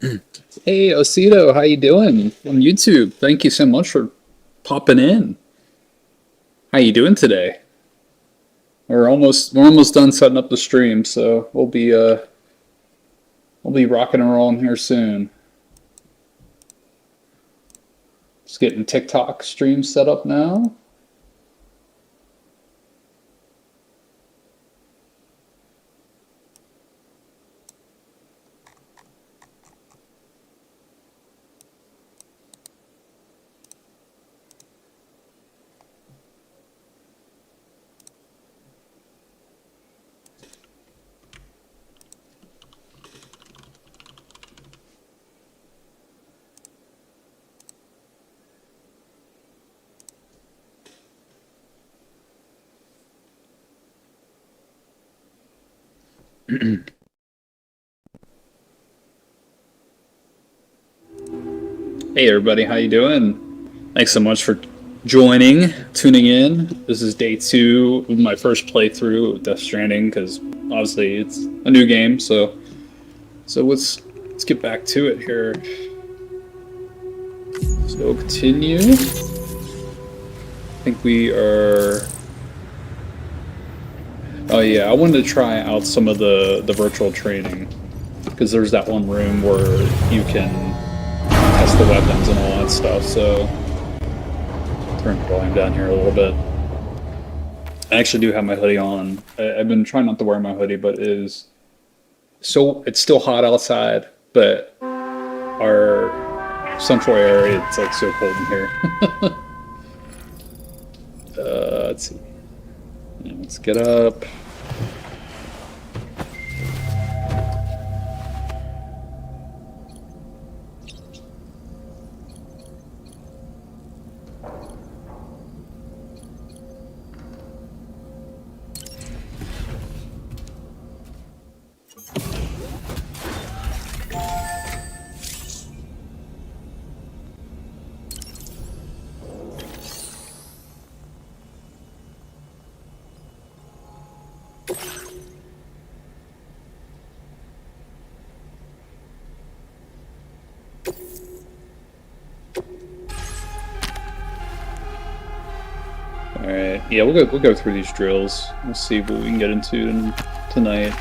Hey, Osito, how you doing on YouTube? Thank you so much for popping in. How you doing today? We're almost done setting up the stream, so we'll be rocking and rolling here soon. Just getting TikTok stream set up now. Hey everybody, how you doing? Thanks so much for joining, tuning in. This is day 2 of my first playthrough of Death Stranding because obviously it's a new game. So let's get back to it here. So continue. I think we are. Oh yeah, I wanted to try out some of the virtual training because there's that one room where you can test the weapons and all that stuff. So turn the volume down here a little bit. I actually do have my hoodie on. I've been trying not to wear my hoodie, but it's still hot outside. But our central area, it's like so cold in here. Let's see. Let's get up. Alright, yeah, we'll go through these drills. We'll see what we can get into tonight.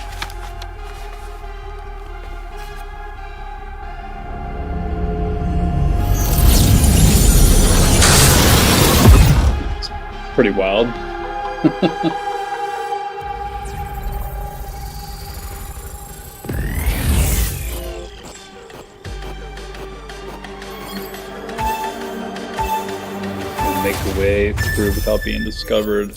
It's pretty wild. Make the way through without being discovered.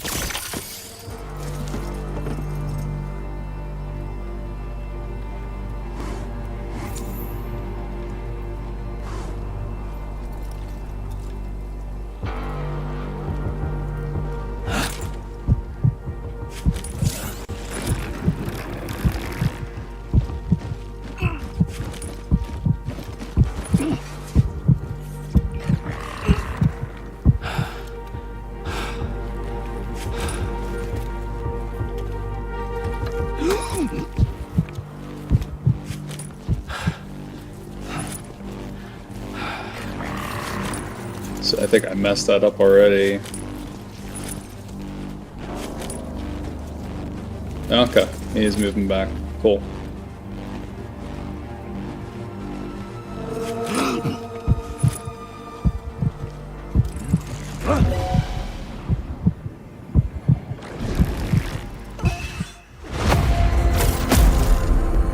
So I think I messed that up already. Okay, he is moving back. Cool.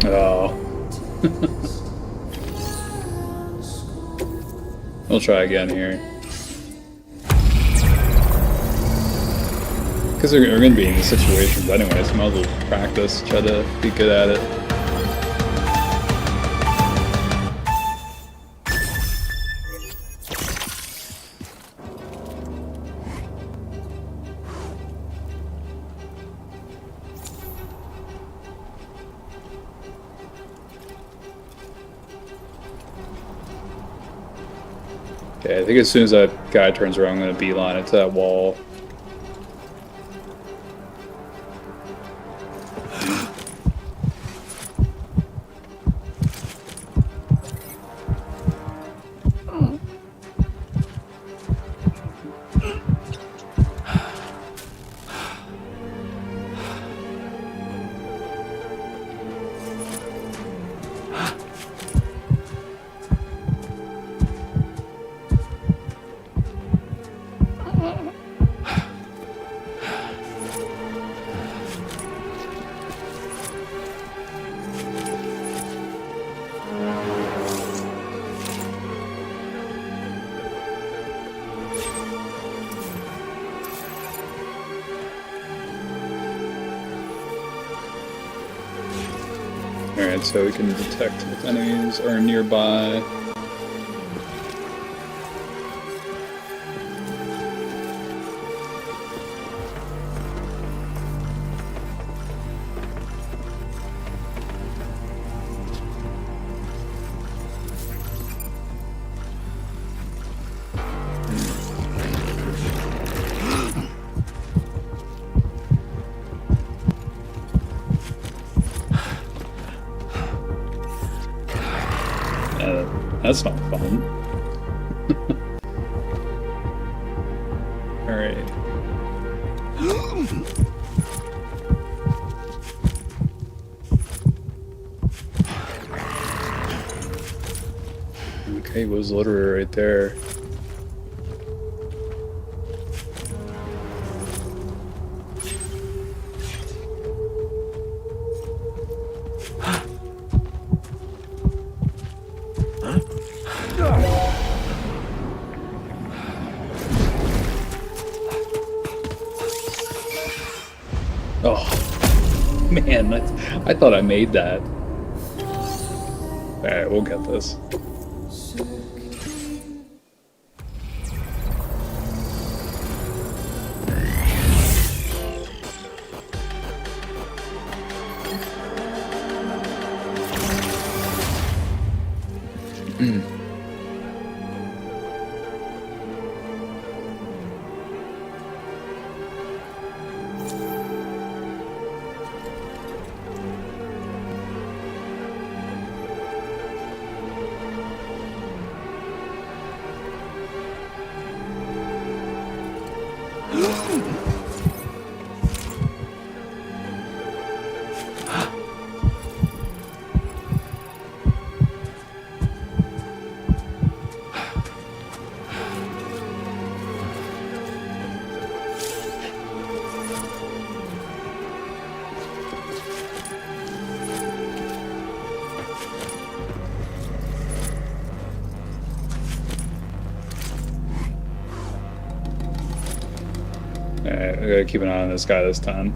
Oh. We'll try again here. Because we're going to be in these situations anyways, might as well practice, try to be good at it. Okay, I think as soon as that guy turns around, I'm going to beeline it to that wall. Alright, so we can detect if enemies are nearby. That's not fun. Alright. Okay, was literally right there. Oh, man, I thought I made that. Alright, we'll get this. Alright, I gotta keep an eye on this guy this time.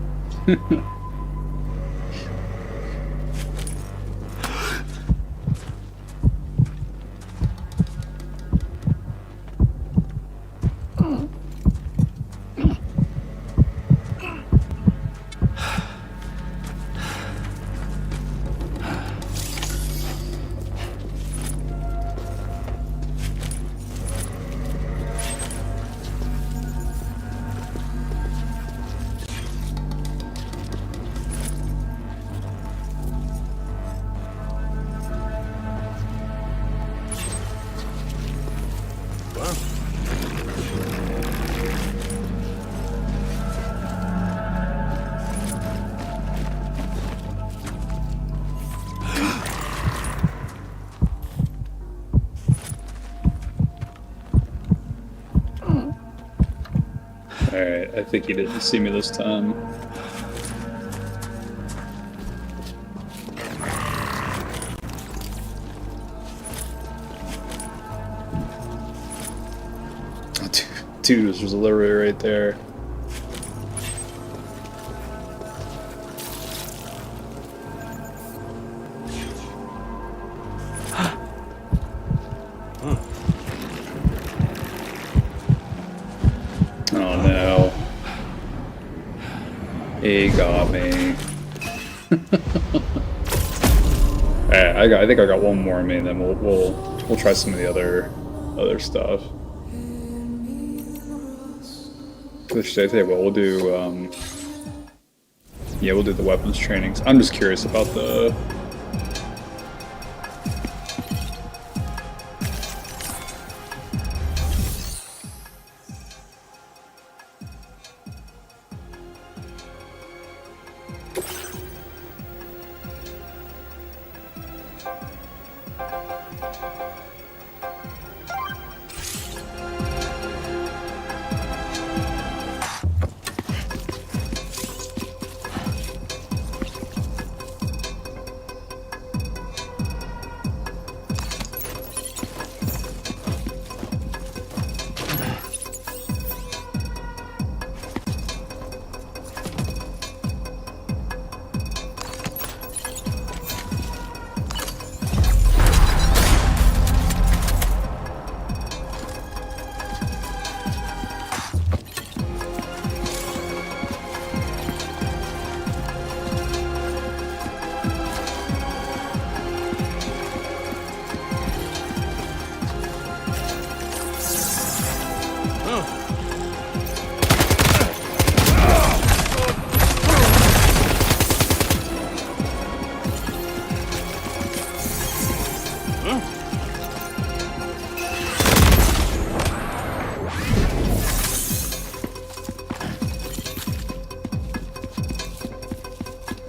Alright, I think he didn't see me this time. Dude was just literally right there. Oh no. He got me. Alright, I think I got one more in me, and then we'll try some of the other stuff. Which I tell you what, we'll do yeah, we'll do the weapons trainings. I'm just curious about the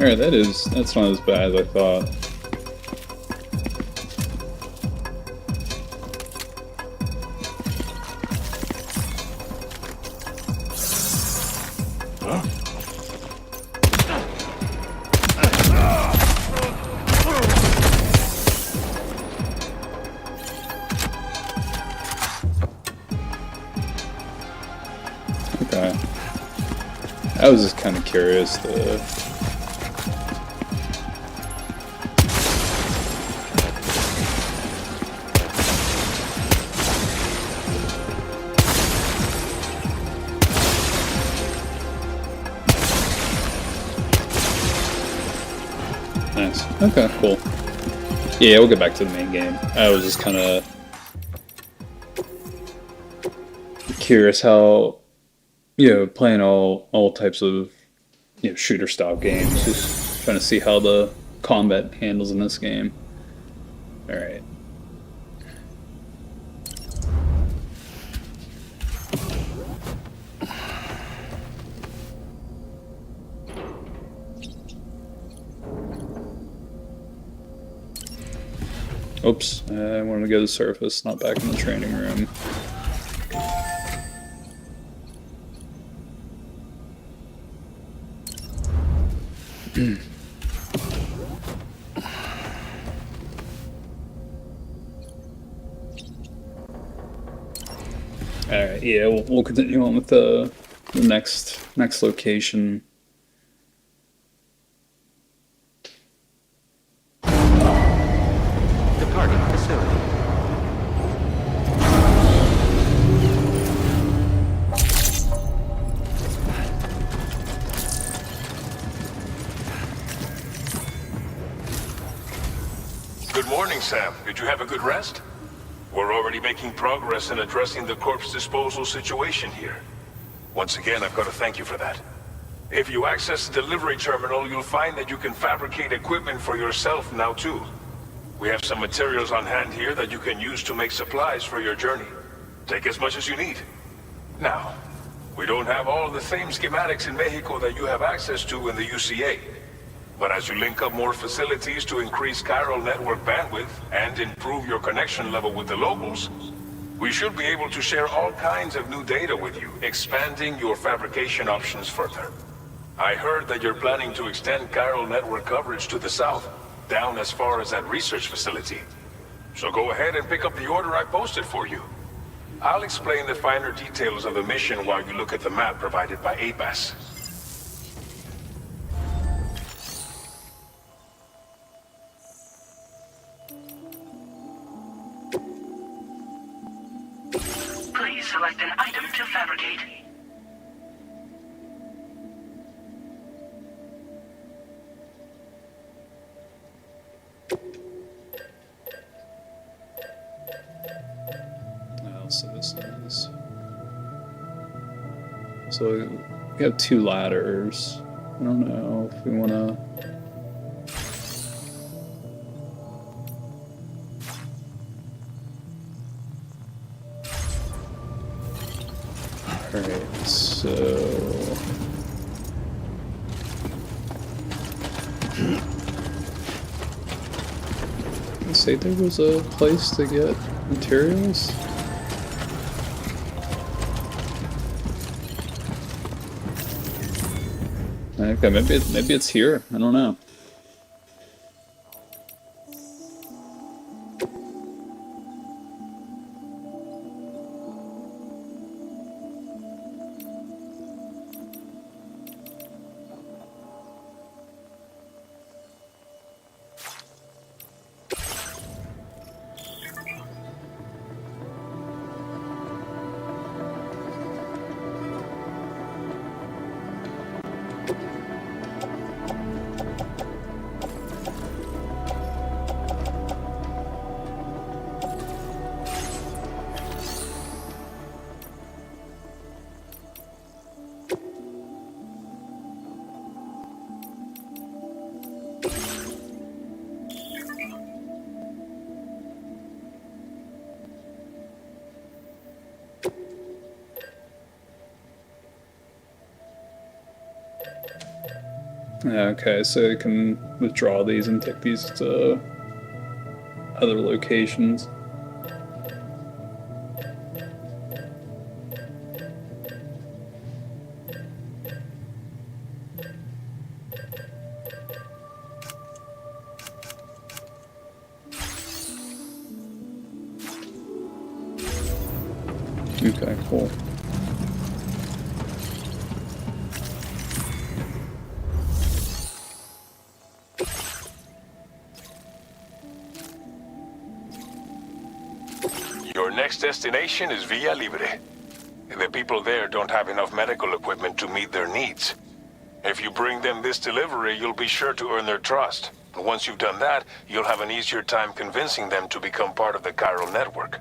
Alright, that's not as bad as I thought. Okay. I was just kind of curious to... Nice. Okay, cool. Yeah, we'll get back to the main game. I was just kind of curious how, playing all types of, shooter style games, just trying to see how the combat handles in this game. All right. Oops, I wanted to go to the surface, not back in the training room. Alright, yeah, we'll continue on with the next location. Departing facility. Good morning, Sam. Did you have a good rest? We're already making progress in addressing the corpse disposal situation here. Once again, I've got to thank you for that. If you access the delivery terminal, you'll find that you can fabricate equipment for yourself now too. We have some materials on hand here that you can use to make supplies for your journey. Take as much as you need. Now, we don't have all the same schematics in Mexico that you have access to in the UCA. But as you link up more facilities to increase chiral network bandwidth and improve your connection level with the locals, we should be able to share all kinds of new data with you, expanding your fabrication options further. I heard that you're planning to extend chiral network coverage to the south, down as far as that research facility. So go ahead and pick up the order I posted for you. I'll explain the finer details of the mission while you look at the map provided by ABAS. Please select an item to fabricate. Citizens. So we have 2 ladders. I don't know if we want to... Alright, so... I say there was a place to get materials? Okay, maybe it's here. I don't know. Yeah, okay, so you can withdraw these and take these to other locations. Okay, cool. Your next destination is Villa Libre. The people there don't have enough medical equipment to meet their needs. If you bring them this delivery, you'll be sure to earn their trust. And once you've done that, you'll have an easier time convincing them to become part of the chiral network.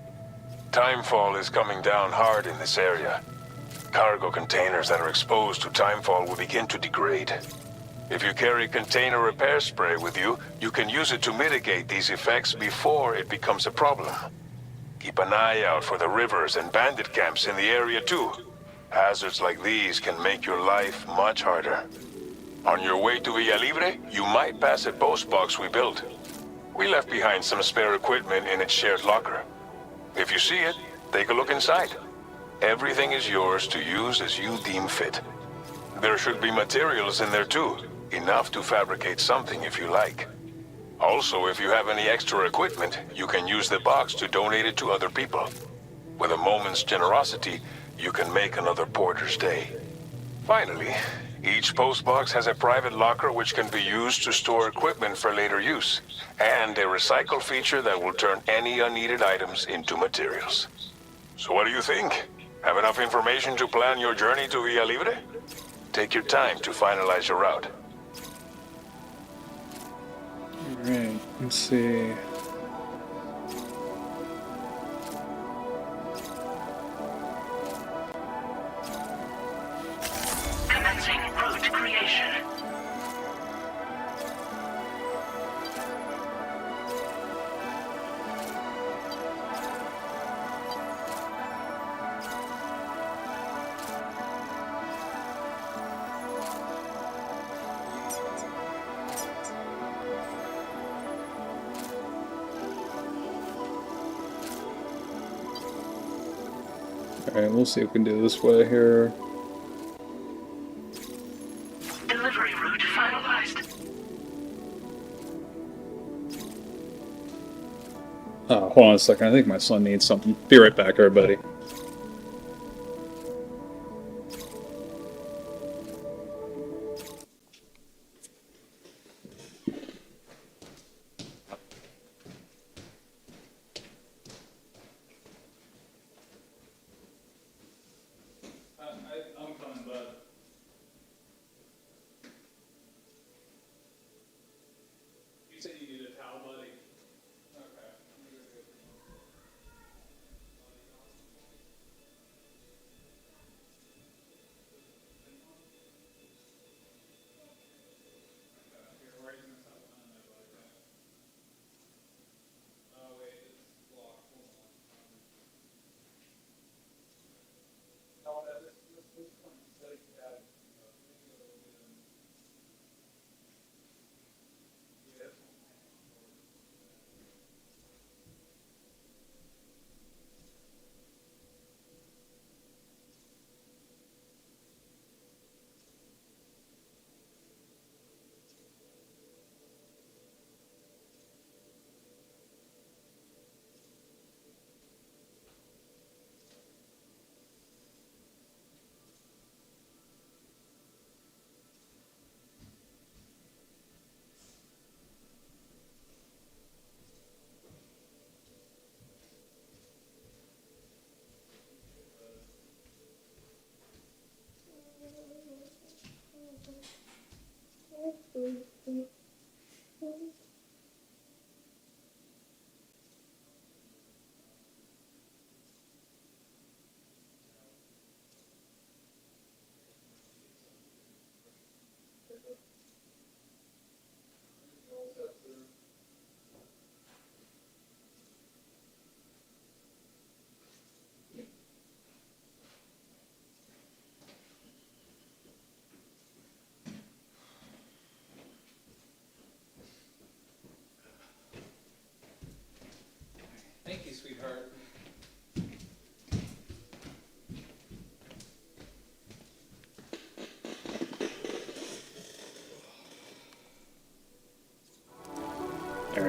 Timefall is coming down hard in this area. Cargo containers that are exposed to timefall will begin to degrade. If you carry container repair spray with you, you can use it to mitigate these effects before it becomes a problem. Keep an eye out for the rivers and bandit camps in the area too. Hazards like these can make your life much harder. On your way to Villa Libre, you might pass a post box we built. We left behind some spare equipment in its shared locker. If you see it, take a look inside. Everything is yours to use as you deem fit. There should be materials in there too, enough to fabricate something if you like. Also, if you have any extra equipment, you can use the box to donate it to other people. With a moment's generosity, you can make another porter's day. Finally, each postbox has a private locker which can be used to store equipment for later use, and a recycle feature that will turn any unneeded items into materials. So what do you think? Have enough information to plan your journey to Villa Libre? Take your time to finalize your route. Alright, let's see. Commencing route creation. Alright, we'll see if we can do it this way here. Delivery route finalized. Hold on a second, I think my son needs something. Be right back, everybody. I'm coming, bud. You said you need a towel, buddy? Okay.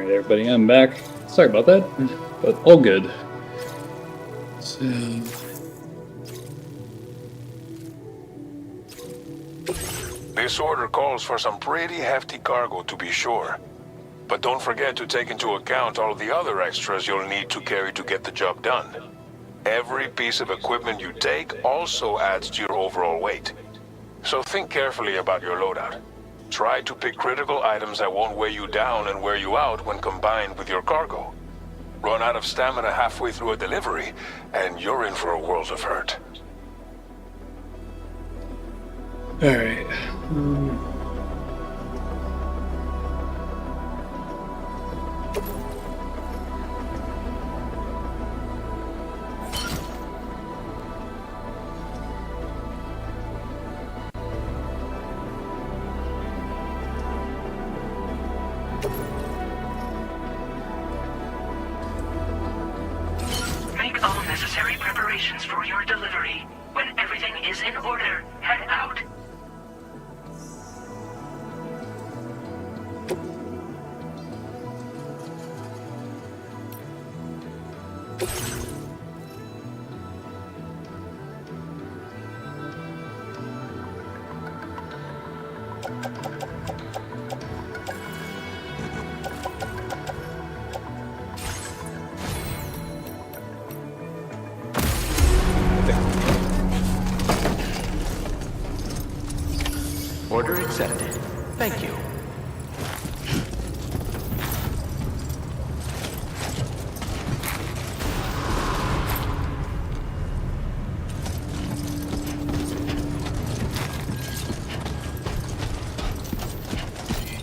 Alright, everybody, I'm back. Sorry about that, but all good. So... This order calls for some pretty hefty cargo, to be sure. But don't forget to take into account all the other extras you'll need to carry to get the job done. Every piece of equipment you take also adds to your overall weight. So think carefully about your loadout. Try to pick critical items that won't weigh you down and wear you out when combined with your cargo. Run out of stamina halfway through a delivery, and you're in for a world of hurt. Alright. Make all necessary preparations for your delivery. When everything is in order, head out. Order accepted. Thank you.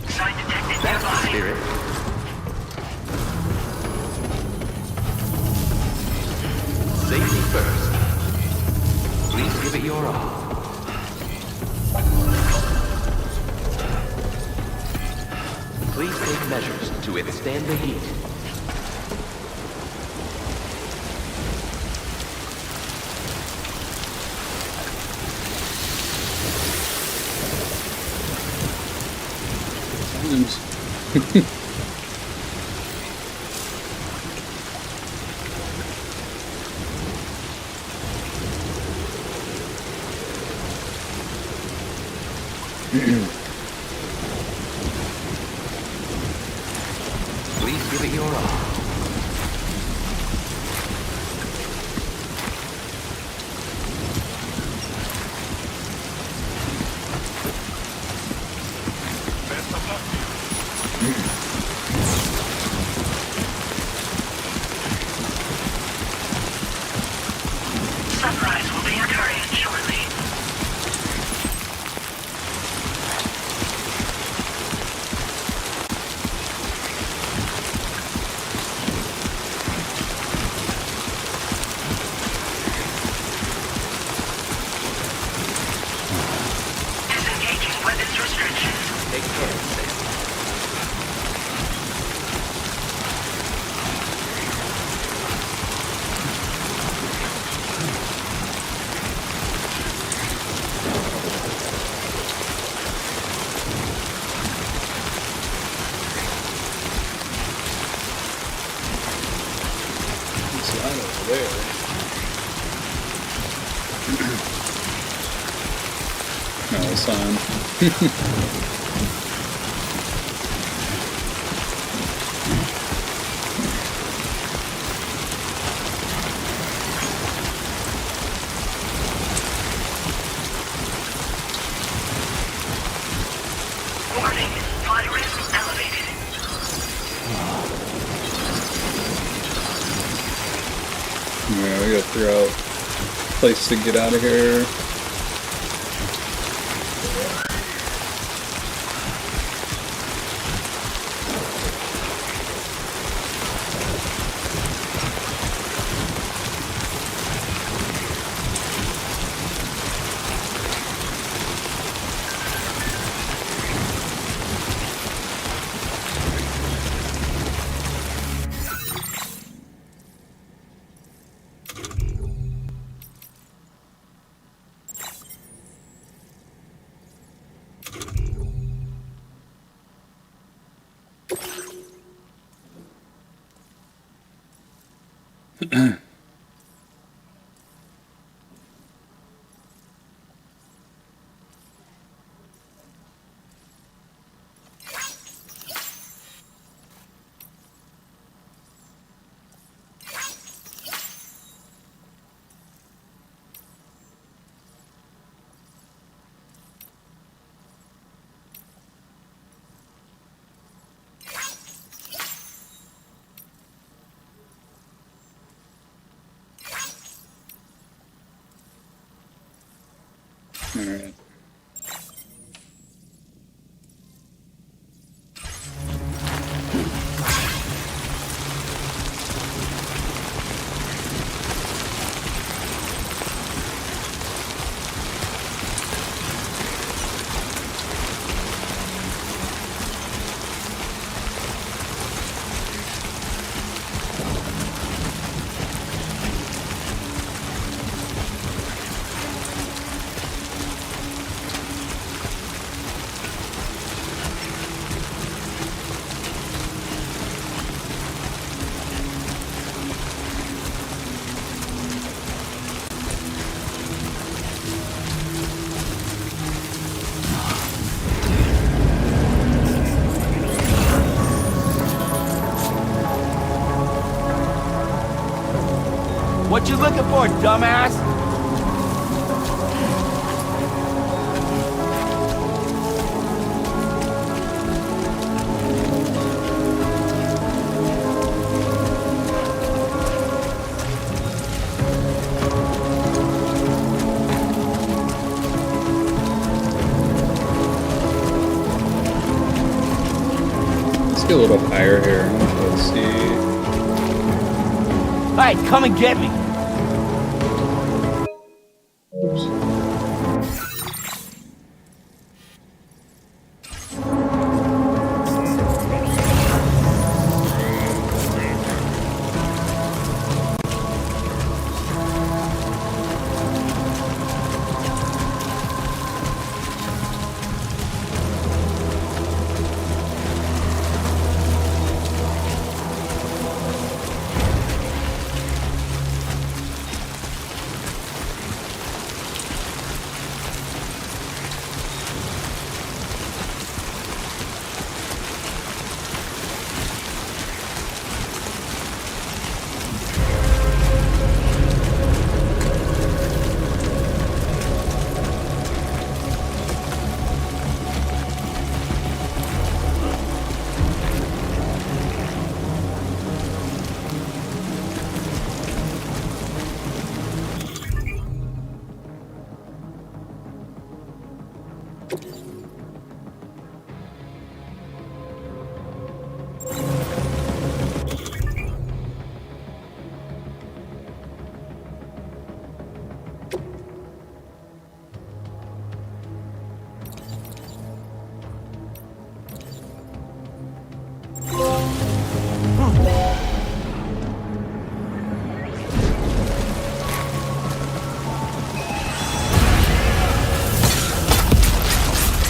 Site detected That's the nearby. spirit. Safety first. Please give it your all. Please take measures to withstand the heat. Please give it your all. Best of luck to you. Sunrise will be occurring shortly. Disengaging weapons restrictions. Take care, Sam. It's right over there. Oh, son. Warning, flight risk elevated. Yeah, we gotta figure out a place to get out of here. Alright. What you looking for, dumbass? Let's get a little higher here. Let's see. Hey, come and get me.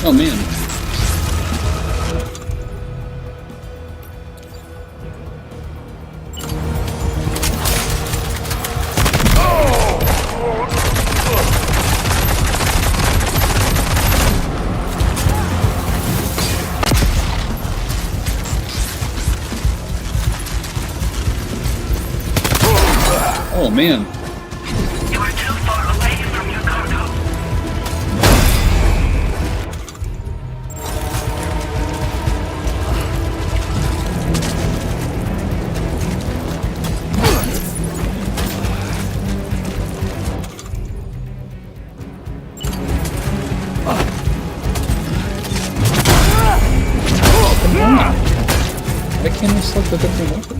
Oh man. Oh man. You are too far away from your cargo. Why can't I select a different weapon?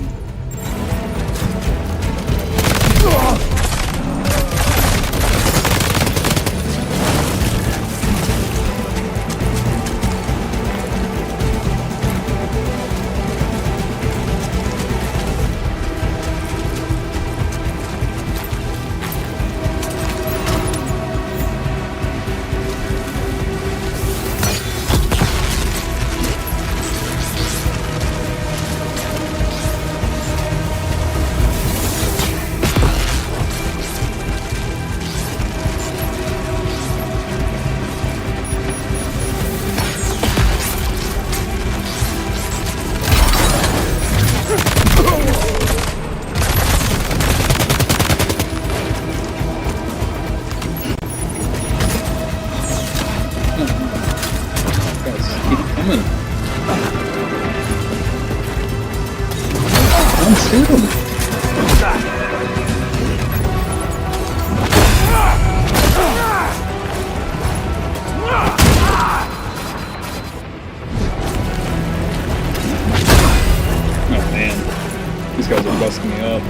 coming. Come shoot him. Oh man, these guys are busting me up.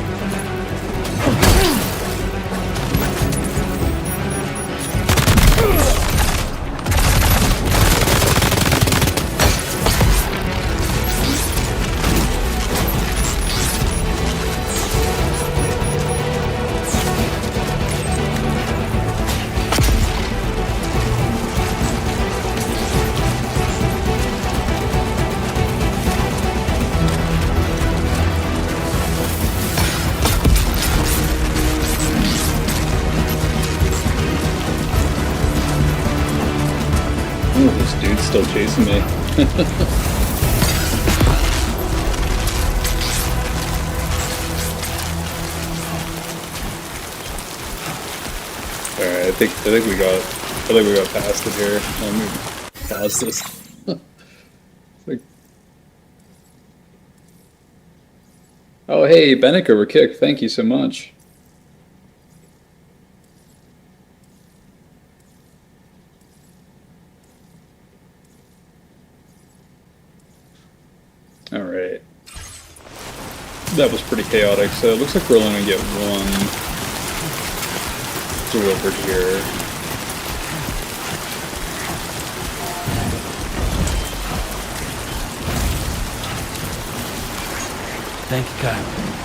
Ooh, this dude's still chasing me. Alright, I think we got past it here. Let me pause this. Like, oh hey, Bennick over kick, thank you so much. Alright. That was pretty chaotic, so it looks like we're only gonna get one delivered here. Thank you, Kyle.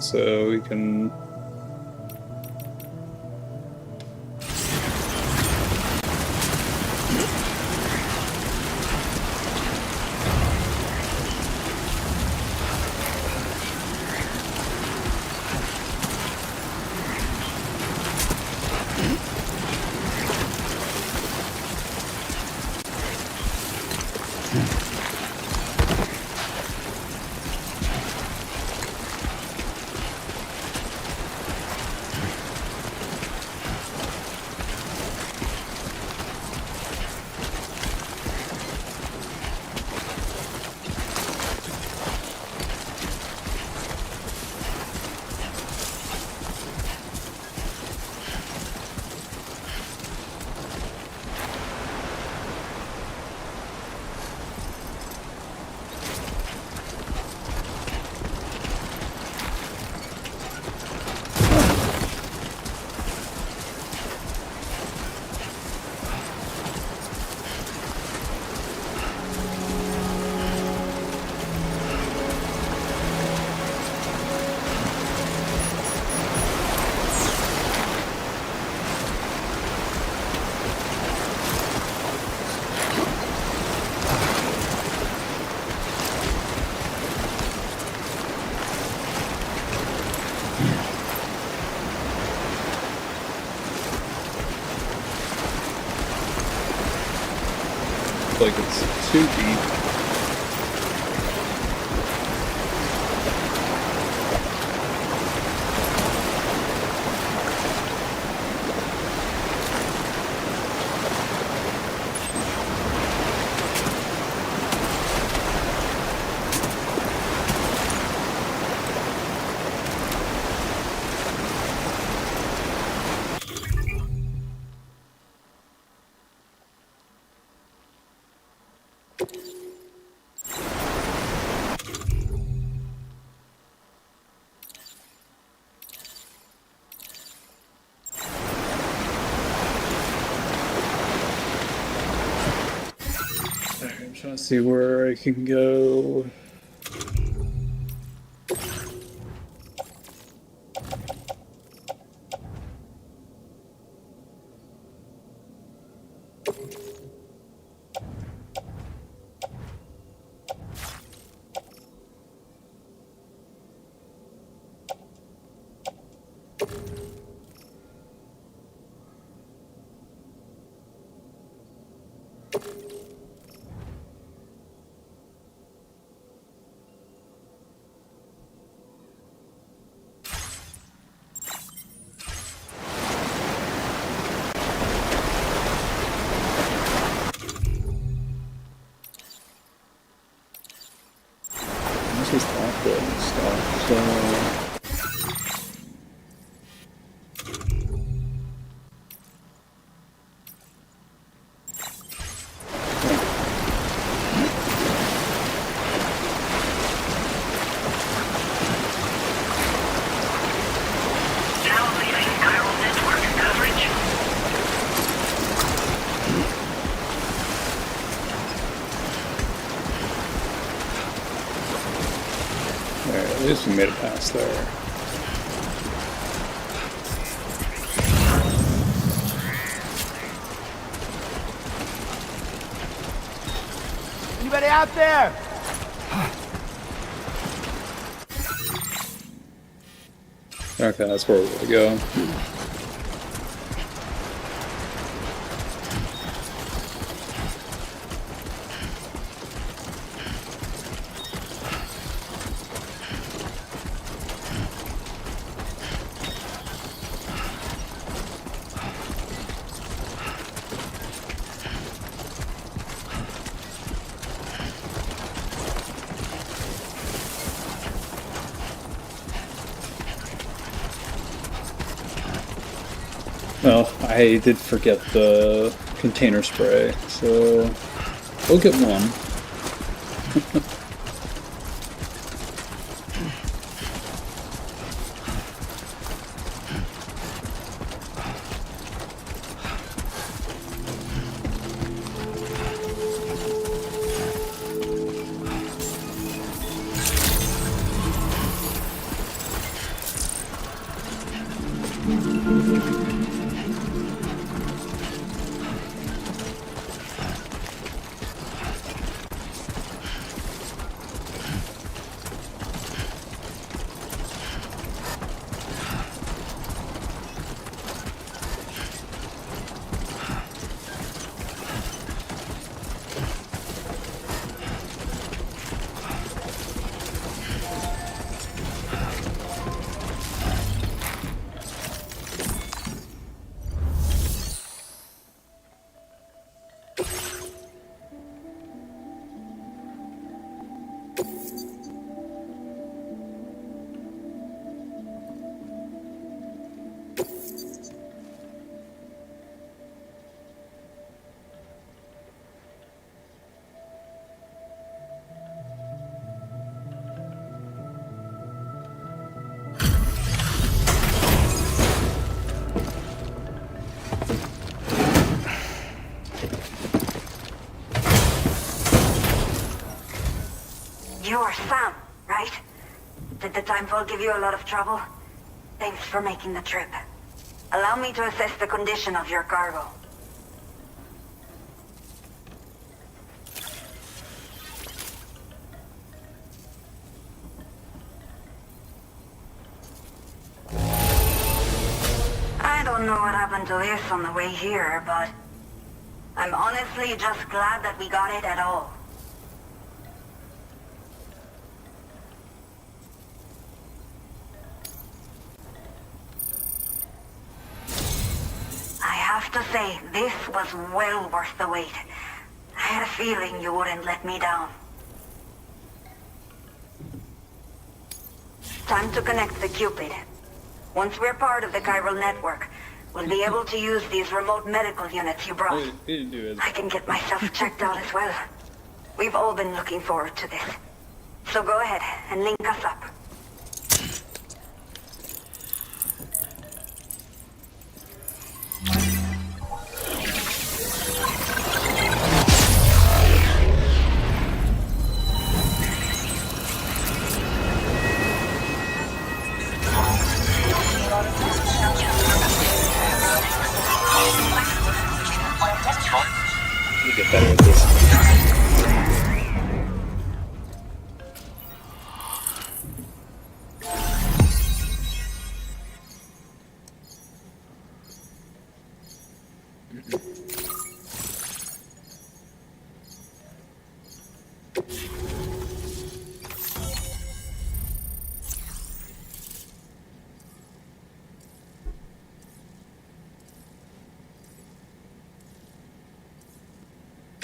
So we can... like it's too deep. I'm trying to see where I can go. This is that good and stuff, so... Now leaving chiral network coverage. There, at least we made it past there. Anybody out there? Okay, that's where we're gonna go. Well, I did forget the container spray, so we'll get one. You're Sam, right? Did the timefall give you a lot of trouble? Thanks for making the trip. Allow me to assess the condition of your cargo. I don't know what happened to this on the way here, but I'm honestly just glad that we got it at all. I have to say, this was well worth the wait. I had a feeling you wouldn't let me down. Time to connect the Cupid. Once we're part of the chiral network, we'll be able to use these remote medical units you brought. He didn't do it. I can get myself checked out as well. We've all been looking forward to this. So go ahead and link us up. You get better at this.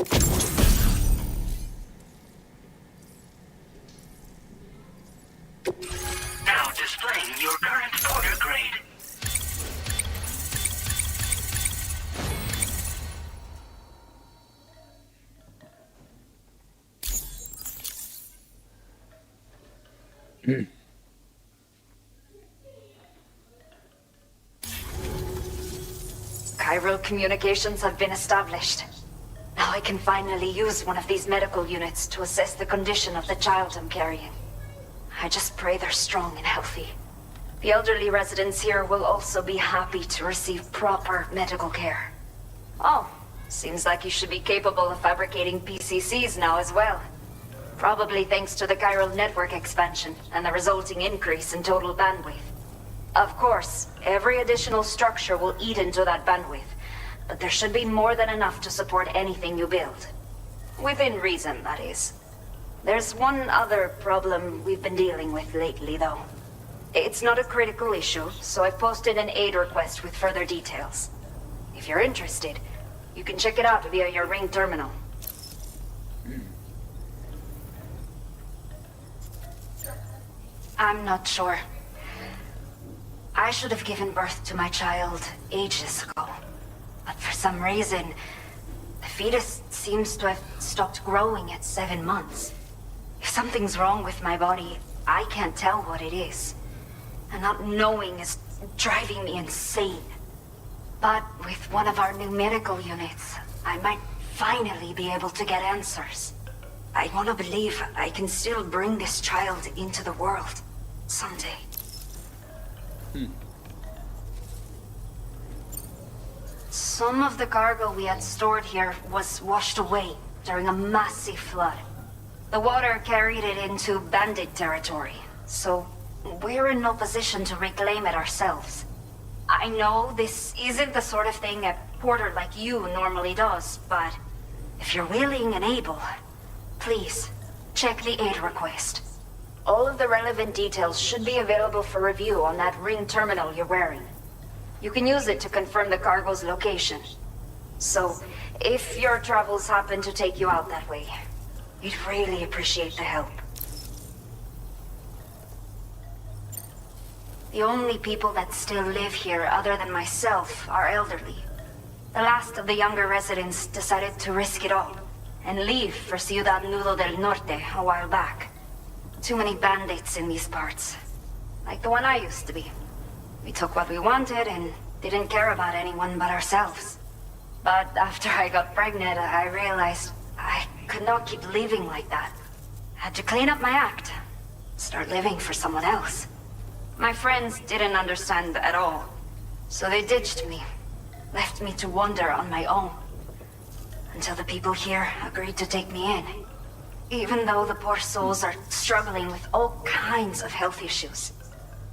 Now displaying your current order grade. Chiral communications have been established. Now I can finally use one of these medical units to assess the condition of the child I'm carrying. I just pray they're strong and healthy. The elderly residents here will also be happy to receive proper medical care. Oh, seems like you should be capable of fabricating PCCs now as well. Probably thanks to the chiral network expansion and the resulting increase in total bandwidth. Of course, every additional structure will eat into that bandwidth, but there should be more than enough to support anything you build. Within reason, that is. There's one other problem we've been dealing with lately, though. It's not a critical issue, so I've posted an aid request with further details. If you're interested, you can check it out via your ring terminal. I'm not sure. I should have given birth to my child ages ago. But for some reason, the fetus seems to have stopped growing at 7 months. If something's wrong with my body, I can't tell what it is. And not knowing is driving me insane. But with one of our new medical units, I might finally be able to get answers. I want to believe I can still bring this child into the world someday. Some of the cargo we had stored here was washed away during a massive flood. The water carried it into bandit territory, so we're in no position to reclaim it ourselves. I know this isn't the sort of thing a porter like you normally does, but if you're willing and able, please check the aid request. All of the relevant details should be available for review on that ring terminal you're wearing. You can use it to confirm the cargo's location. So, if your travels happen to take you out that way, we'd really appreciate the help. The only people that still live here other than myself are elderly. The last of the younger residents decided to risk it all and leave for Ciudad Nudo del Norte a while back. Too many bandits in these parts. Like the one I used to be. We took what we wanted and didn't care about anyone but ourselves. But after I got pregnant, I realized I could not keep living like that. Had to clean up my act. Start living for someone else. My friends didn't understand at all. So they ditched me. Left me to wander on my own. Until the people here agreed to take me in. Even though the poor souls are struggling with all kinds of health issues.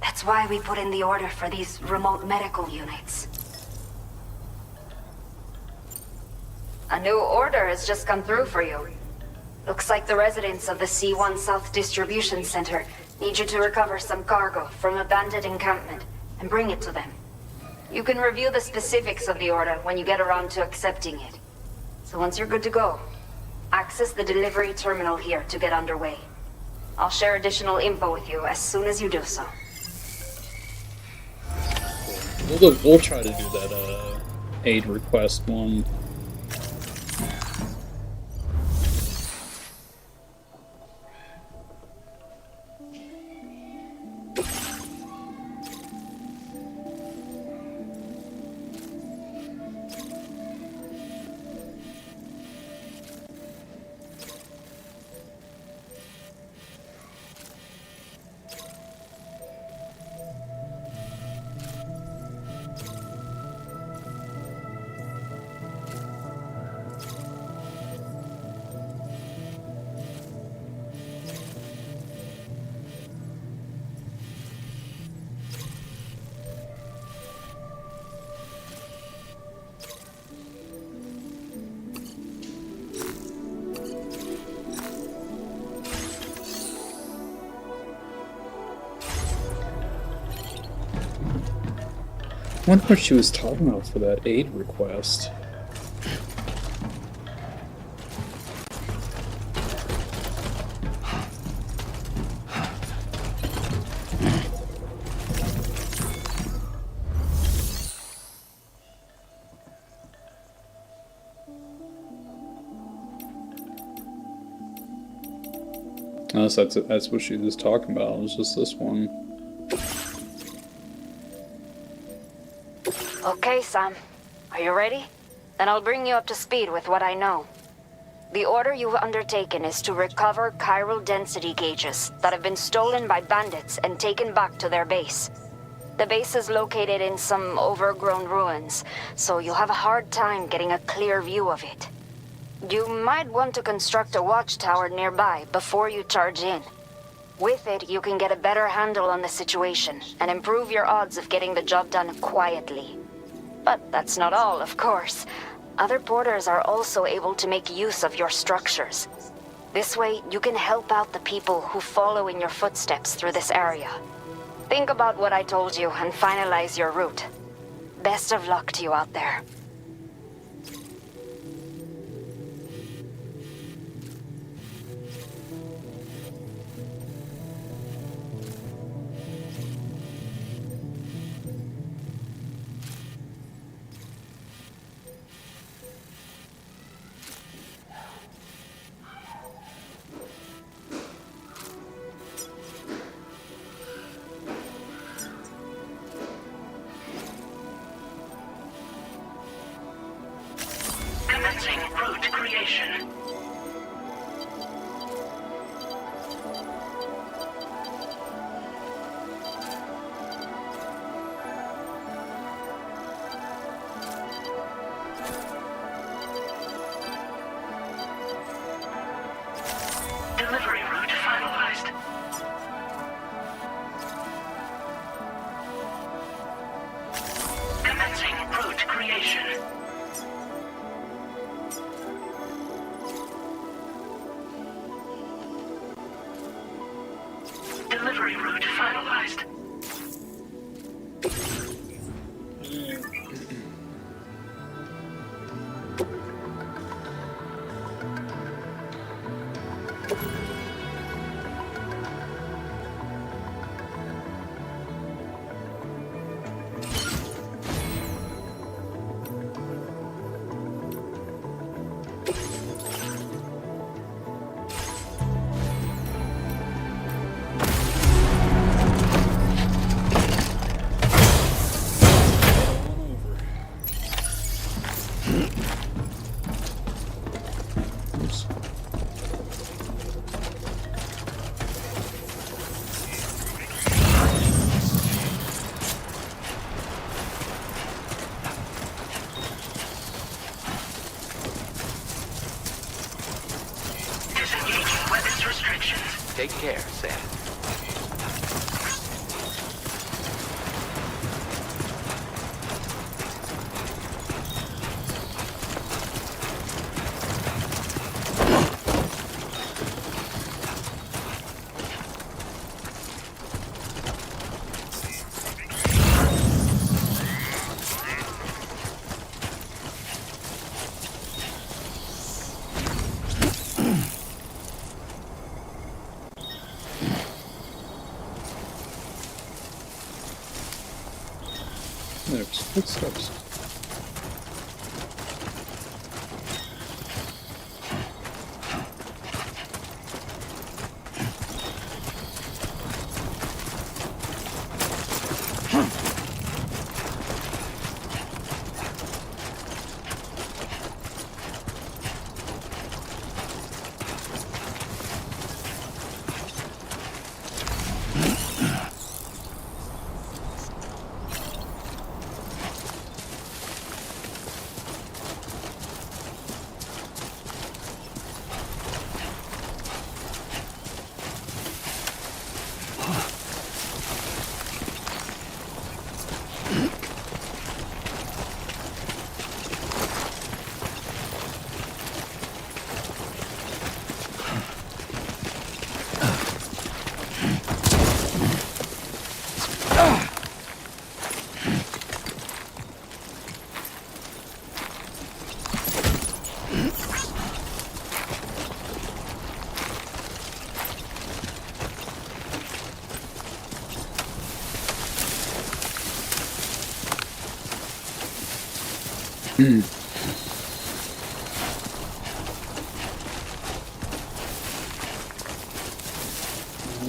That's why we put in the order for these remote medical units. A new order has just come through for you. Looks like the residents of the C1 South Distribution Center need you to recover some cargo from a bandit encampment and bring it to them. You can review the specifics of the order when you get around to accepting it. So once you're good to go, access the delivery terminal here to get underway. I'll share additional info with you as soon as you do so. We'll try to do that aid request one. I wonder what she was talking about for that aid request. Unless that's what she was talking about. It was just this one. Okay, Sam. Are you ready? Then I'll bring you up to speed with what I know. The order you've undertaken is to recover chiral density gauges that have been stolen by bandits and taken back to their base. The base is located in some overgrown ruins, so you'll have a hard time getting a clear view of it. You might want to construct a watchtower nearby before you charge in. With it, you can get a better handle on the situation and improve your odds of getting the job done quietly. But that's not all, of course. Other porters are also able to make use of your structures. This way, you can help out the people who follow in your footsteps through this area. Think about what I told you and finalize your route. Best of luck to you out there. Commencing route creation. Delivery route finalized. Commencing route creation. Delivery route finalized. Disengaging weapons restrictions. Take care, Sam. There's footsteps.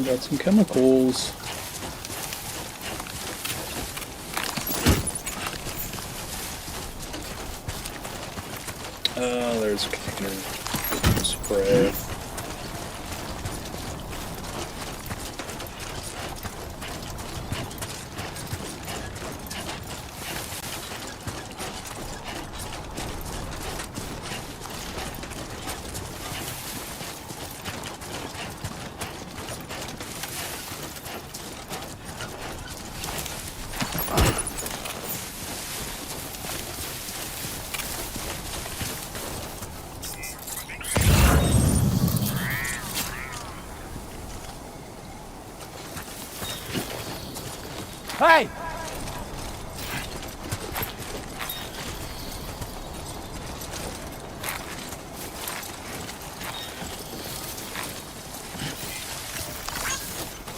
got some chemicals. There's a container spray. Hey!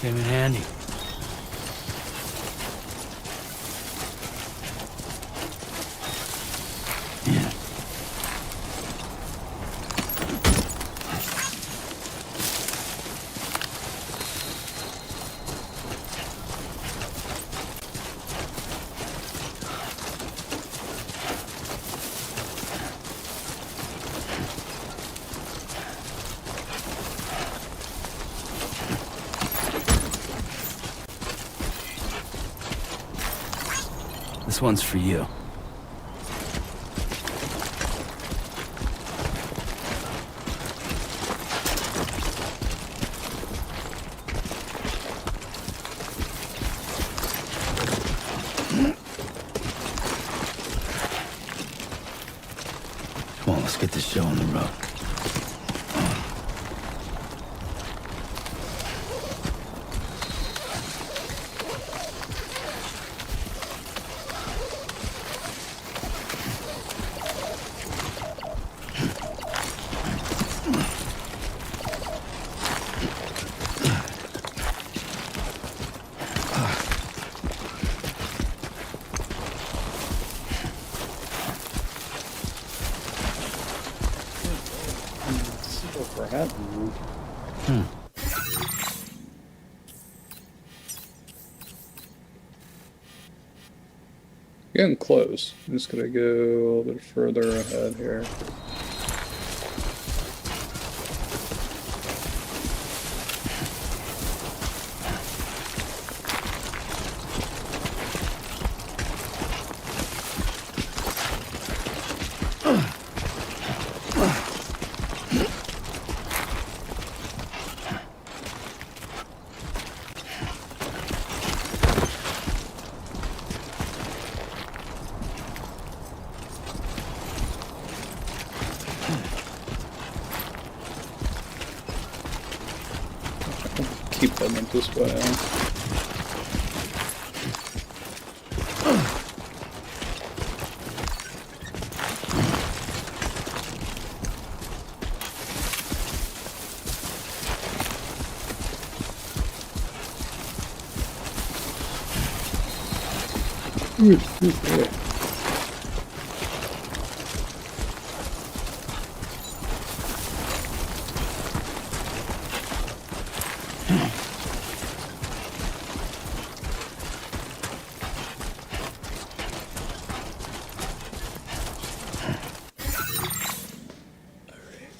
Came in handy. This one's for you. Come on, let's get this show on the road. Getting close. I'm just gonna go a little bit further ahead here. Keep them this way.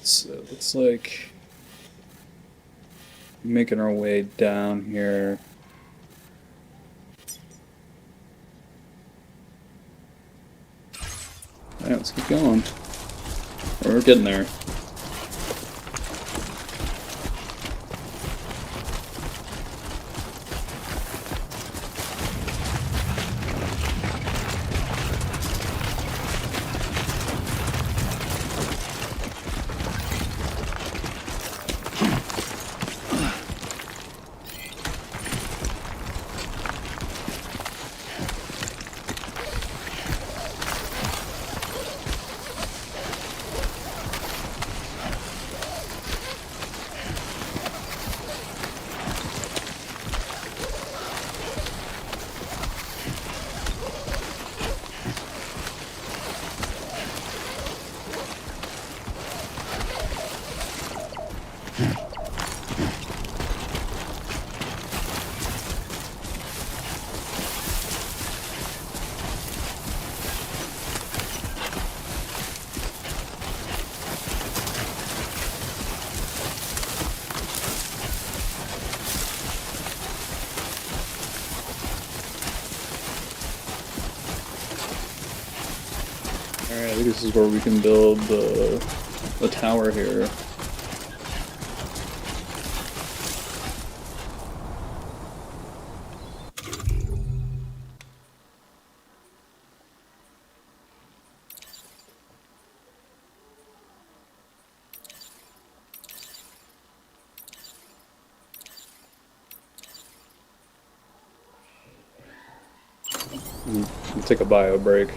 So it looks like making our way down here. Alright, let's keep going. We're getting there. Alright, I think this is where we can build the tower here. We'll take a bio break.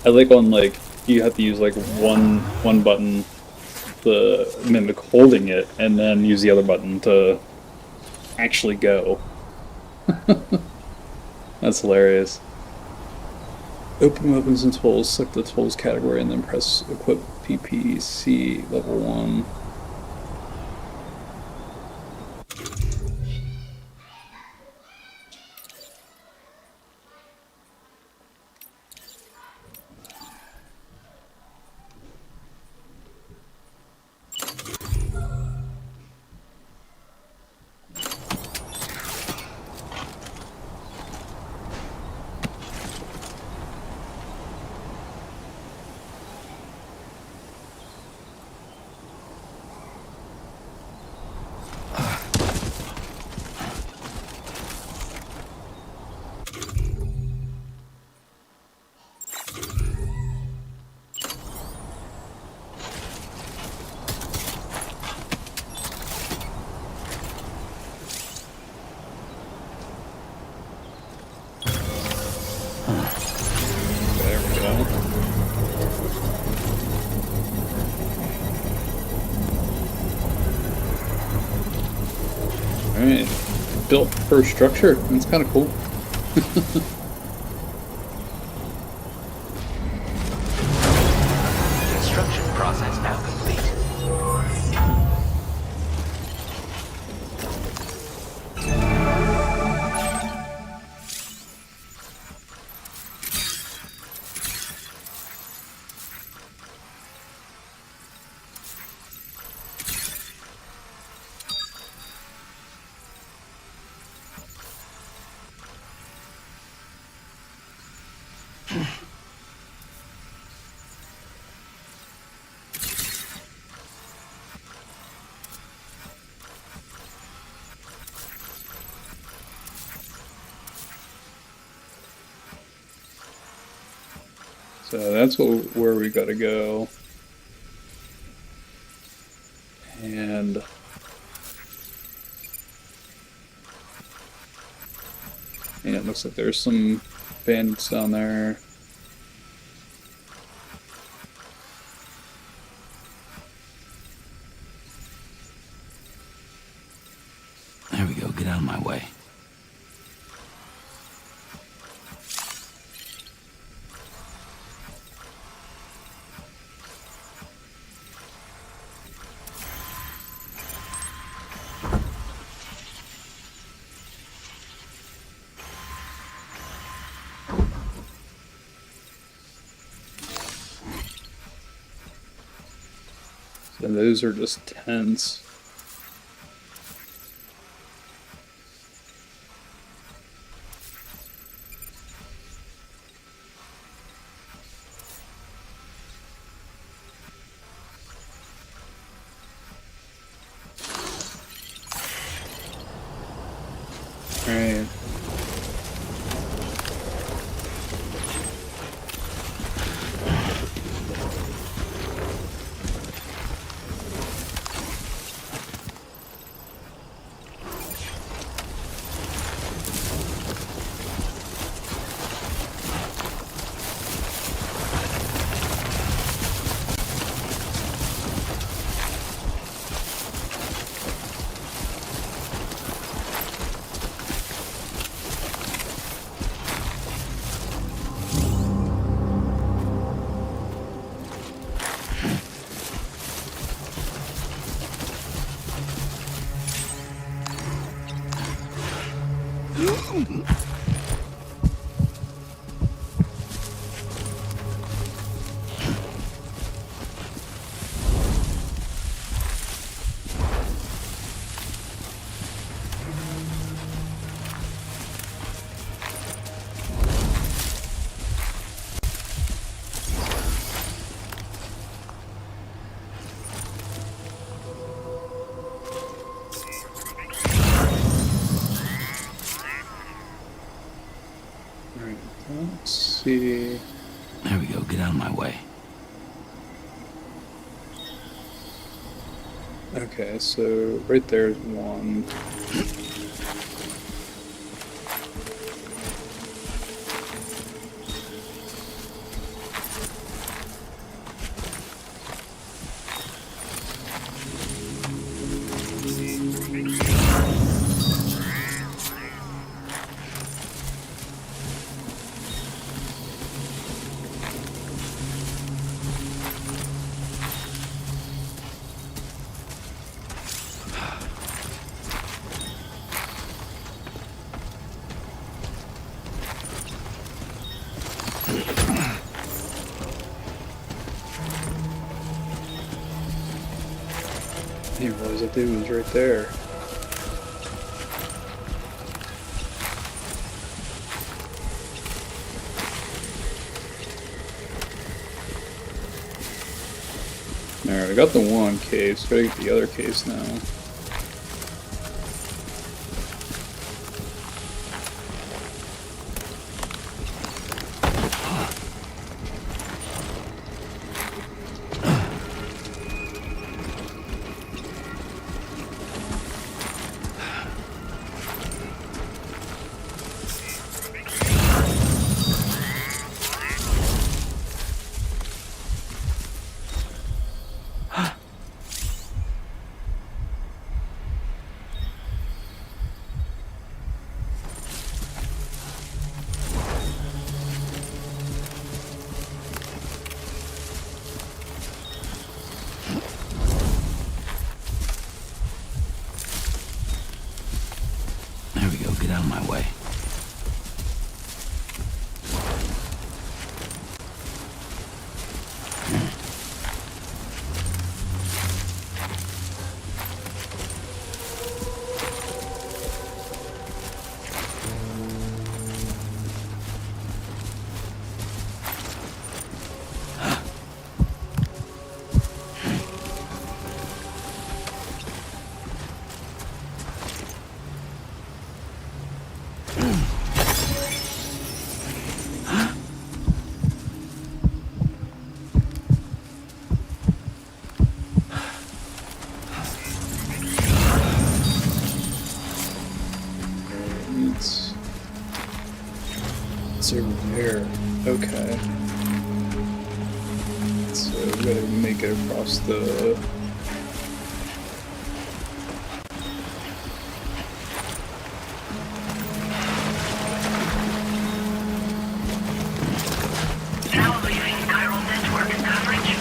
I like on like you have to use like one button to mimic holding it, and then use the other button to actually go. That's hilarious. Open weapons and tools. Select the tools category, and then press equip PPC level 1. There we go. Alright, built first structure. That's kind of cool. Construction process now complete. So that's where we gotta go. And yeah, it looks like there's some bandits down there. There we go. Get out of my way. So those are just tents. Right. see. There we go. Get out of my way. Okay, so right there's one. I didn't realize that dude was right there. Alright, I got the one case, gotta get the other case now. There we go. Get out of my way. It's over there. Okay. So we gotta make it across the... Now leaving chiral network coverage.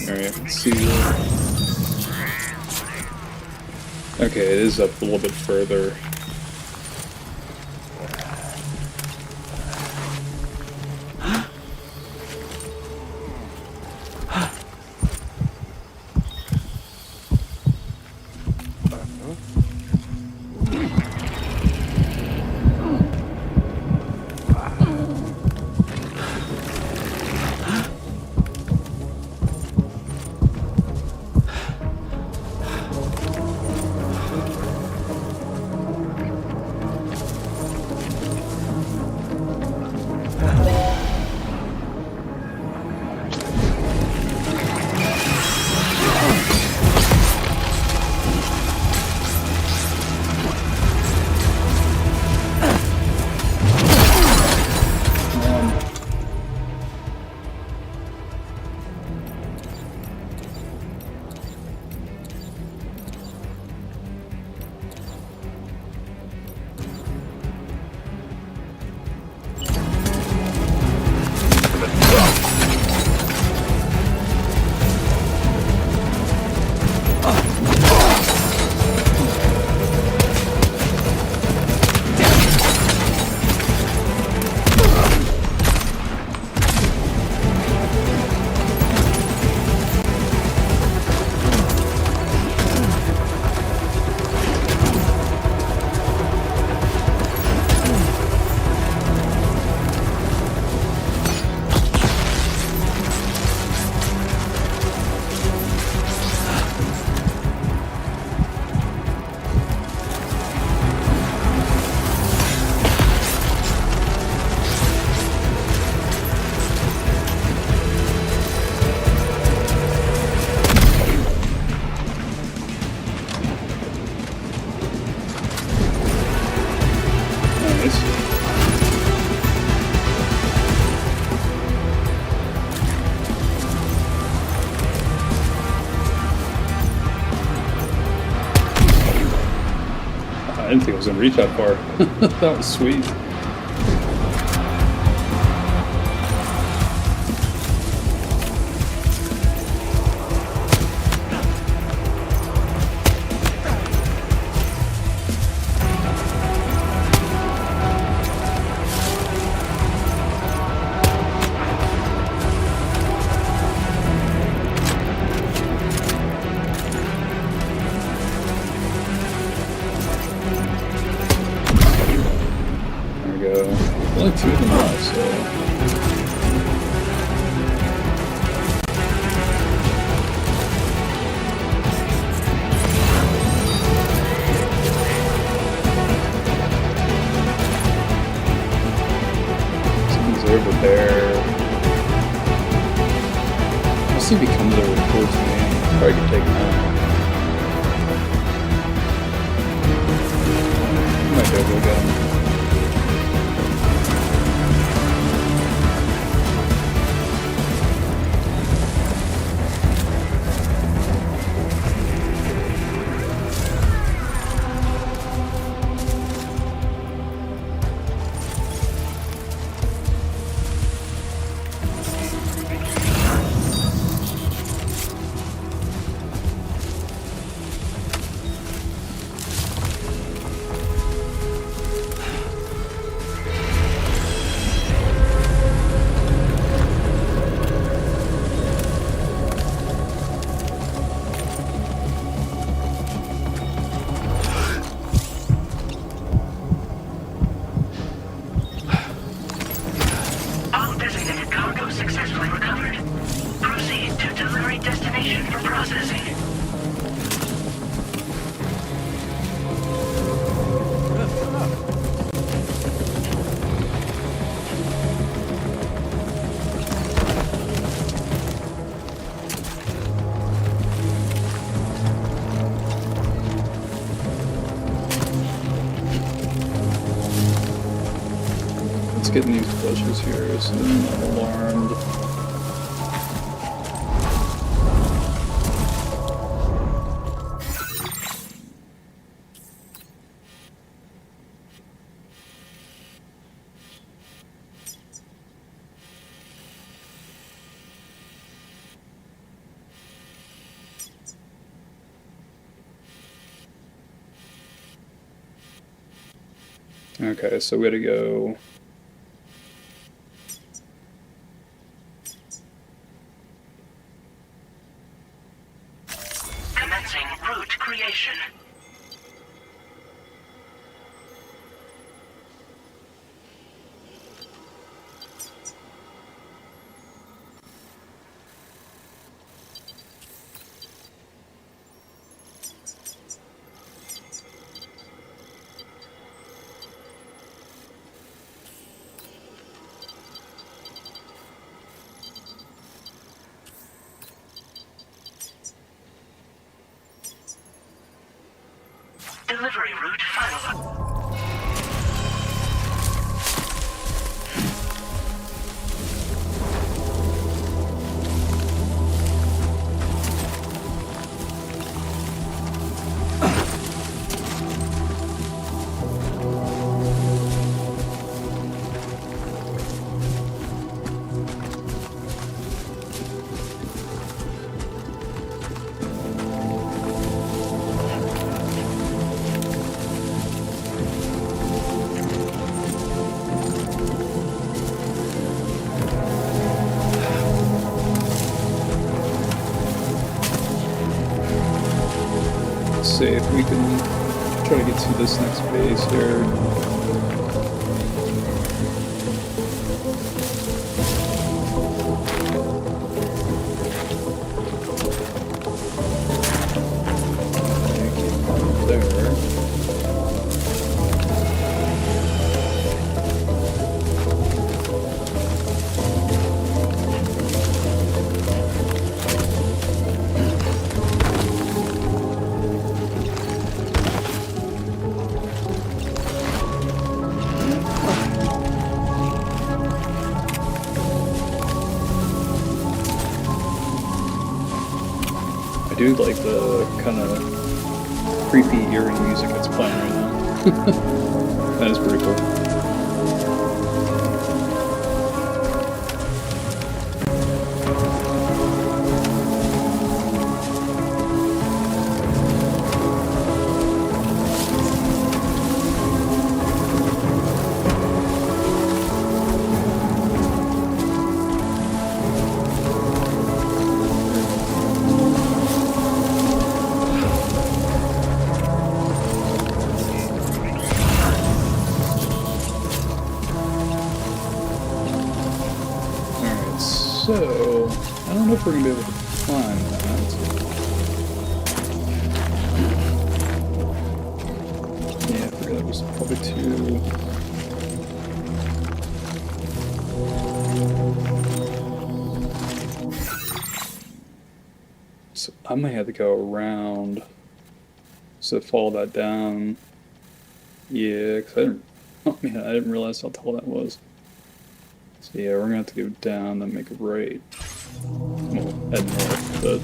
Alright, let's see. Okay, it is up a little bit further. I didn't think I was gonna reach that far. That was sweet. Only 2 of them left, so... Something's over there. Unless he becomes over towards me, probably could take him out. Might be able to get him. Getting these bushes here so they're not alarmed. Okay, so we gotta go. Delivery route final. See if we can try to get to this next base here. I do like the kind of creepy, eerie music that's playing right now. That is pretty cool. So, I don't know if we're going to be able to climb that. Yeah, I figured that was probably too... So I might have to go around. So follow that down. Yeah, because I didn't... Oh man, I didn't realize how tall that was. So yeah, we're gonna have to go down and make a right. Well, head north, but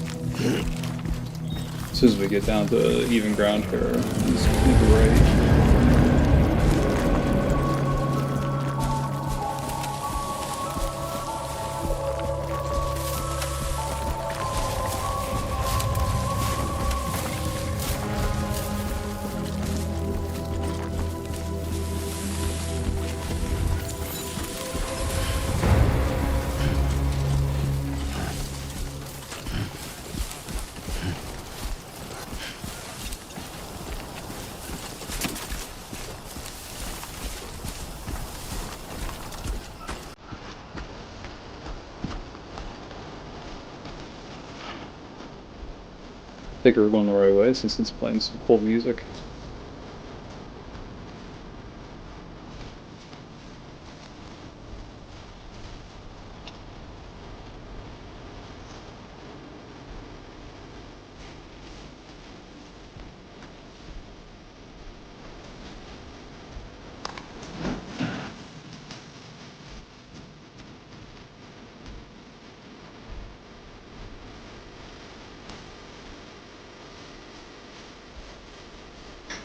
as soon as we get down to even ground here, just make a right. I think we're going the right way since it's playing some cool music.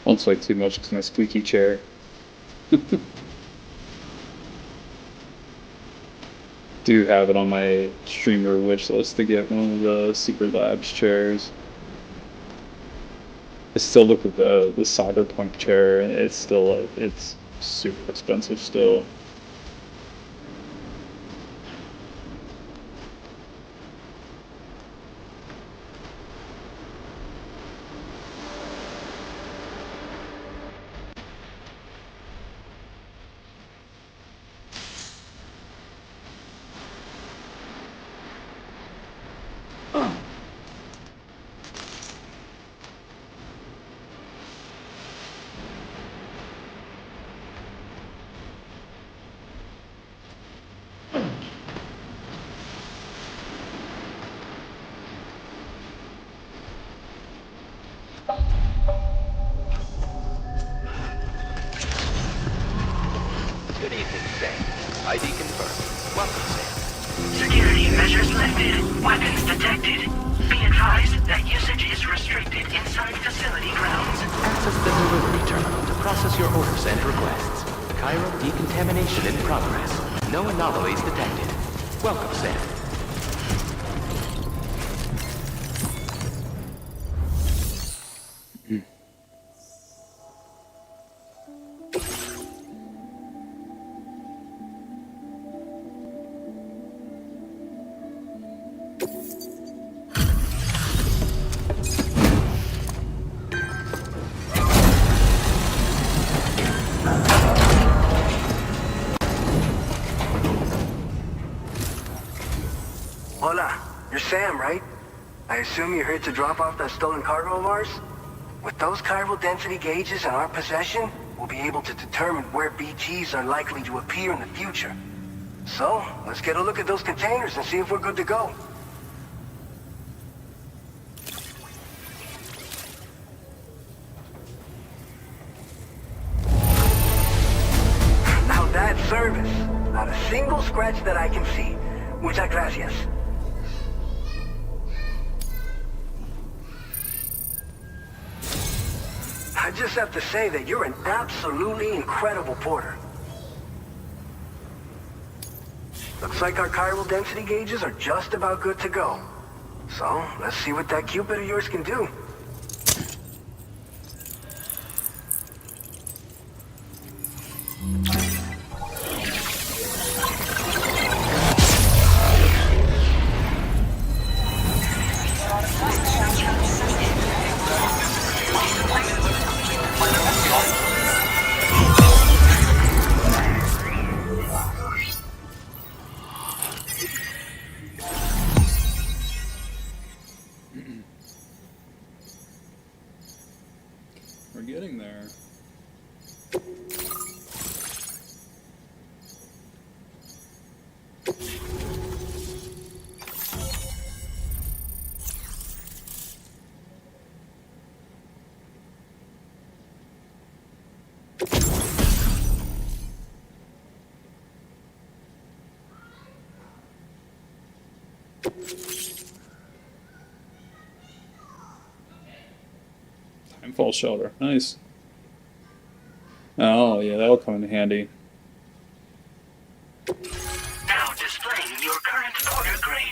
Won't sway too much because my squeaky chair. Do have it on my streamer wish list to get one of the Secret Labs chairs. I still look at the Cyberpunk chair, and it's still it's super expensive still. Good evening, Sam. ID confirmed. Welcome, Sam. Security measures lifted. Weapons detected. Be advised that usage is restricted inside facility grounds. Access the delivery terminal to process your orders and requests. Chiral decontamination in progress. No anomalies detected. Welcome, Sam. Hola, you're Sam, right? I assume you're here to drop off that stolen cargo of ours? With those chiral density gauges in our possession, we'll be able to determine where BGs are likely to appear in the future. So, let's get a look at those containers and see if we're good to go. Now that's service. Not a single scratch that I can see. Muchas gracias. I just have to say that you're an absolutely incredible porter. Looks like our chiral density gauges are just about good to go. So, let's see what that Cupid of yours can do. We're getting there. Timefall shelter. Nice. Oh, yeah, that'll come in handy. Now displaying your current porter grade.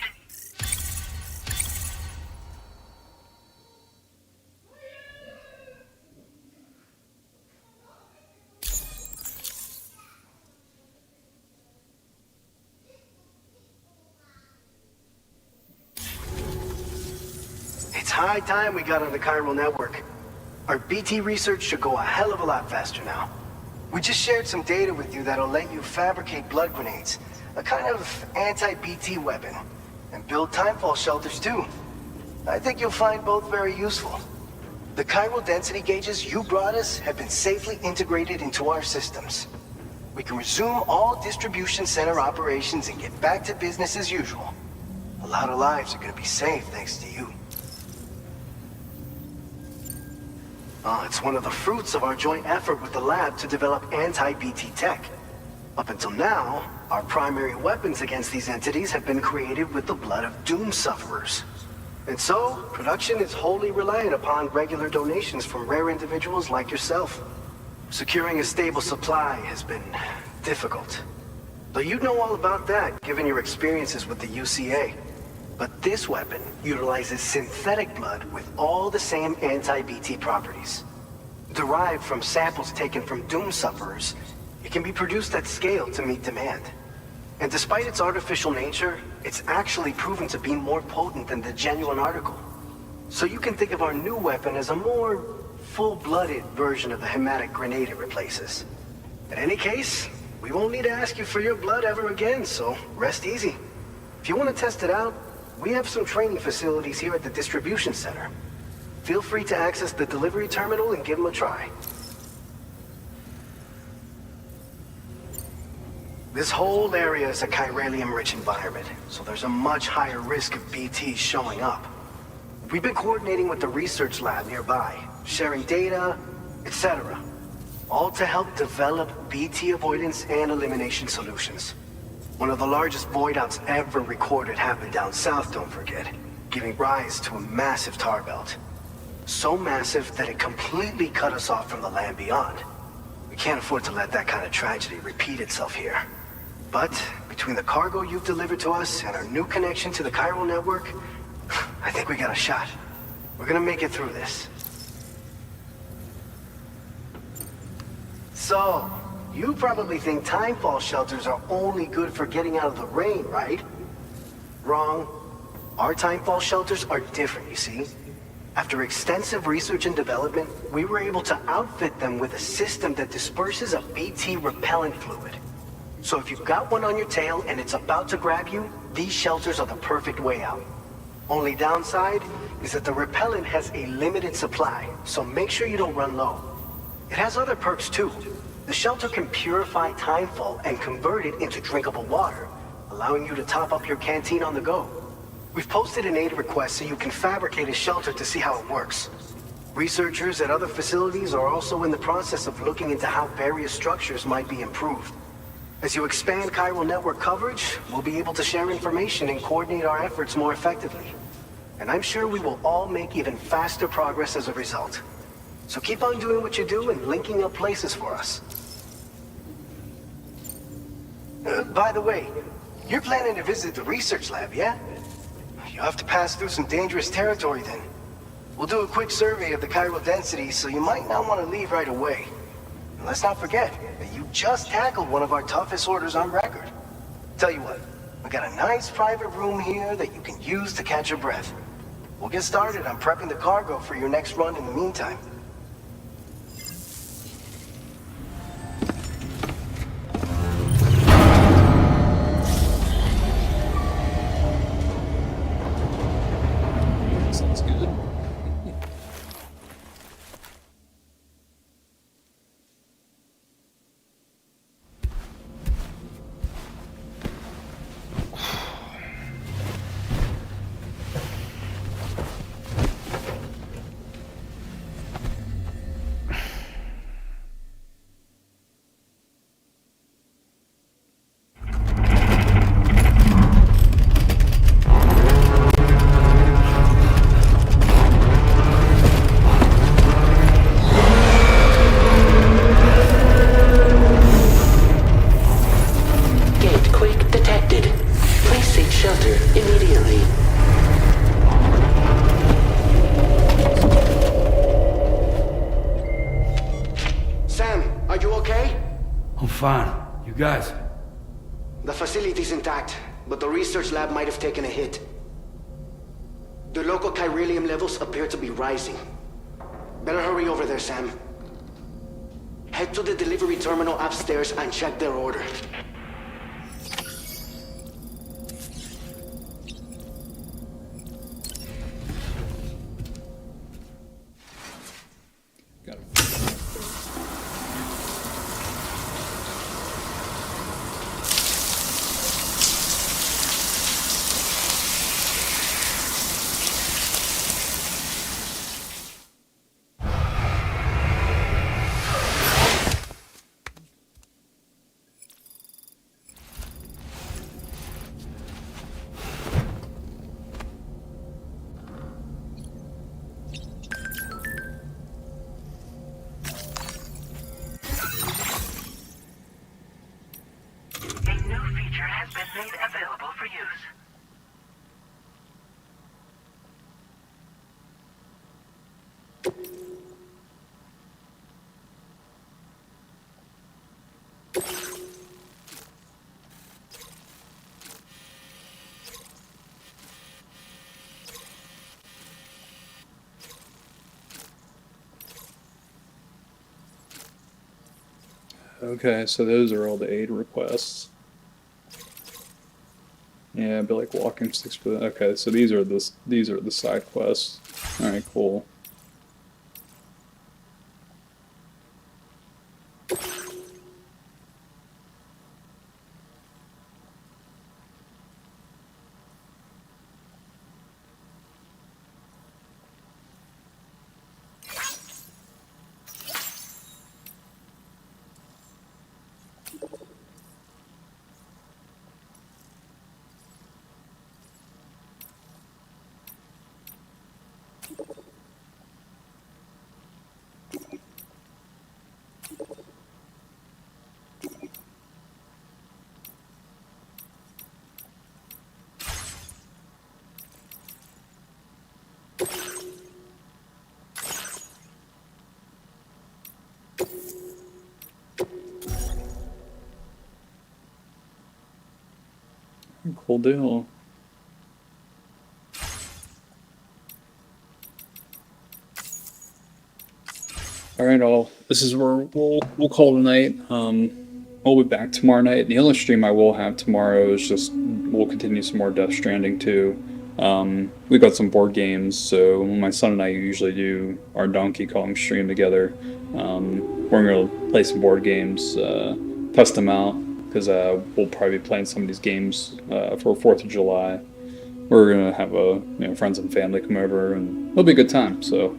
It's high time we got on the chiral network. Our BT research should go a hell of a lot faster now. We just shared some data with you that'll let you fabricate blood grenades, a kind of anti-BT weapon, and build timefall shelters too. I think you'll find both very useful. The chiral density gauges you brought us have been safely integrated into our systems. We can resume all distribution center operations and get back to business as usual. A lot of lives are gonna be saved thanks to you. It's one of the fruits of our joint effort with the lab to develop anti-BT tech. Up until now, our primary weapons against these entities have been created with the blood of doom sufferers. And so, production is wholly reliant upon regular donations from rare individuals like yourself. Securing a stable supply has been difficult. Though you'd know all about that, given your experiences with the UCA. But this weapon utilizes synthetic blood with all the same anti-BT properties. Derived from samples taken from doom sufferers, it can be produced at scale to meet demand. And despite its artificial nature, it's actually proven to be more potent than the genuine article. So you can think of our new weapon as a more full-blooded version of the hematic grenade it replaces. In any case, we won't need to ask you for your blood ever again, so rest easy. If you want to test it out, we have some training facilities here at the distribution center. Feel free to access the delivery terminal and give them a try. This whole area is a chiralium-rich environment, so there's a much higher risk of BTs showing up. We've been coordinating with the research lab nearby, sharing data, etc. All to help develop BT avoidance and elimination solutions. One of the largest void outs ever recorded happened down south, don't forget, giving rise to a massive tar belt. So massive that it completely cut us off from the land beyond. We can't afford to let that kind of tragedy repeat itself here. But between the cargo you've delivered to us and our new connection to the chiral network, I think we got a shot. We're gonna make it through this. So, you probably think timefall shelters are only good for getting out of the rain, right? Wrong. Our timefall shelters are different, you see. After extensive research and development, we were able to outfit them with a system that disperses a BT repellent fluid. So if you've got one on your tail and it's about to grab you, these shelters are the perfect way out. Only downside is that the repellent has a limited supply, so make sure you don't run low. It has other perks too. The shelter can purify timefall and convert it into drinkable water, allowing you to top up your canteen on the go. We've posted an aid request so you can fabricate a shelter to see how it works. Researchers at other facilities are also in the process of looking into how various structures might be improved. As you expand chiral network coverage, we'll be able to share information and coordinate our efforts more effectively. And I'm sure we will all make even faster progress as a result. So keep on doing what you do and linking up places for us. By the way, you're planning to visit the research lab, yeah? You have to pass through some dangerous territory then. We'll do a quick survey of the chiral density, so you might not want to leave right away. And let's not forget that you just tackled one of our toughest orders on record. Tell you what, we got a nice private room here that you can use to catch your breath. We'll get started on prepping the cargo for your next run in the meantime. Sounds good. Gate quake detected. Please seek shelter immediately. Sam, are you okay? I'm fine. You guys? The facility's intact, but the research lab might have taken a hit. The local chiralium levels appear to be rising. Better hurry over there, Sam. Head to the delivery terminal upstairs and check their order. Got it. A new feature has been made available for use. Okay, so those are all the aid requests. Yeah, but like walking 6%. Okay, so these are the side quests. All right, cool. Cool deal. All right, all. This is where we'll call it a night. We'll be back tomorrow night. The only stream I will have tomorrow is just we'll continue some more Death Stranding too. We got some board games, so my son and I usually do our Donkey Kong stream together. We're gonna play some board games, test them out, because we'll probably be playing some of these games for 4th of July. We're gonna have friends and family come over, and it'll be a good time. So,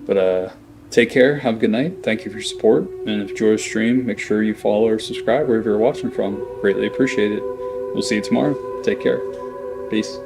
but take care, have a good night, thank you for your support, and if you enjoy the stream, make sure you follow or subscribe wherever you're watching from. Greatly appreciate it. We'll see you tomorrow. Take care. Peace.